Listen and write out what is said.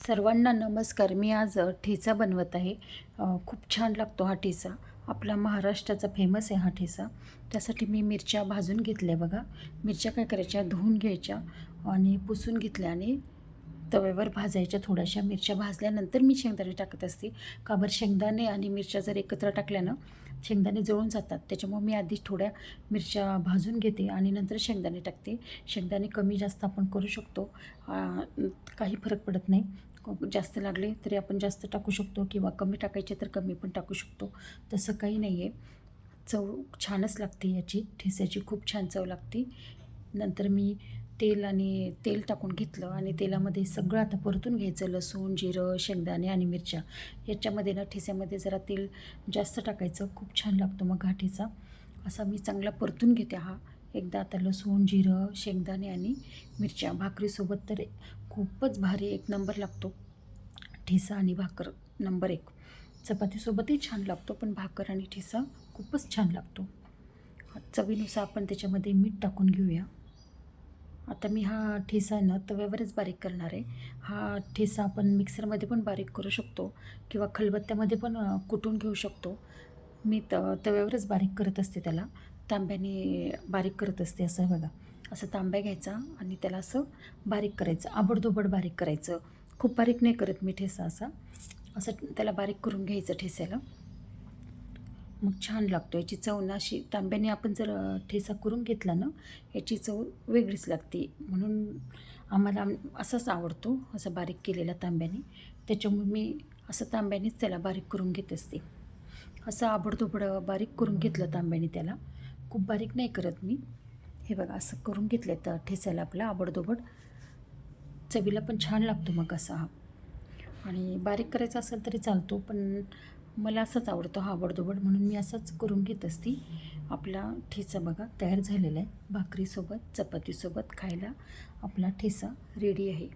सर्वांना नमस्कार. मी आज ठेचा बनवत आहे. खूप छान लागतो हा ठेचा. आपला महाराष्ट्राचा फेमस आहे हा ठेचा. त्यासाठी मी मिरच्या भाजून घेतल्या बघा. मिरच्या काय करायच्या, धुवून घ्यायच्या आणि पुसून घेतल्या आणि तव्यावर भाजायच्या. थोड्याशा मिरच्या भाजल्यानंतर मी शेंगदाणे टाकत असते. का बरं, शेंगदाणे आणि मिरच्या जर एकत्र टाकल्या ना, शेंगदाणे जळून जातात. त्याच्यामुळे मी आधी थोड्या मिरच्या भाजून घेते आणि नंतर शेंगदाणे टाकते. शेंगदाणे कमी जास्त आपण करू शकतो, काही फरक पडत नाही. जास्त लागले तरी आपण जास्त टाकू शकतो किंवा कमी टाकायचे तर कमी पण टाकू शकतो. तसं काही नाही आहे. चव छानच लागते याची, ठेच्याची खूप छान चव लागते. नंतर मी तेल टाकून घेतलं आणि तेलामध्ये सगळं आता परतून घ्यायचं. लसूण, जिरं, शेंगदाणे आणि मिरच्या. याच्यामध्ये ना ठेच्यामध्ये जरा तेल जास्त टाकायचं, खूप छान लागतो मग हा ठेचा. असा मी चांगला परतून घेते हा. एकदा आता लसूण, जिरं, शेंगदाणे आणि मिरच्या भाकरीसोबत तर खूपच भारी एक नंबर लागतो ठेचा. आणि भाकर नंबर एक. चपातीसोबतही छान लागतो, पण भाकर आणि ठेचा खूपच छान लागतो. चवीनुसार आपण त्याच्यामध्ये मीठ टाकून घेऊया. आता मी हा ठेचा ना तव्यावरच बारीक करणार आहे. हा ठेचा आपण मिक्सरमध्ये पण बारीक करू शकतो किंवा खलबत्त्यामध्ये पण कुटून घेऊ शकतो. मी तव्यावरच बारीक करत असते त्याला. तांब्याने बारीक करत असते. असं बघा, असं तांब्या घ्यायचा आणि त्याला असं बारीक करायचं, आबडधोबड बारीक करायचं. खूप बारीक नाही करत मी ठेचा असा. असं त्याला बारीक करून घ्यायचं ठेच्याला. मग छान लागतो. याची चव ना अशी तांब्याने आपण जर ठेचा करून घेतला ना, याची चव वेगळीच लागते. म्हणून आम्हाला असाच आवडतो, असा बारीक केलेला तांब्याने. त्याच्यामुळे मी असं तांब्यानेच त्याला बारीक करून घेत असते. असं आबडधोबड बारीक करून घेतलं तांब्याने त्याला. खूप बारीक नाही करत मी. हे बघा, असं करून घेतलं तर ठेचायला आपला आबडधोबड. चवीला पण छान लागतो मग असा हा. आणि बारीक करायचा असेल तरी चालतो, पण मला असंच आवडतो हा आबडधोबड, म्हणून मी असंच करून घेत असते. आपला ठेचा बघा तयार झालेला आहे. भाकरीसोबत, चपातीसोबत खायला आपला ठेचा रेडी आहे.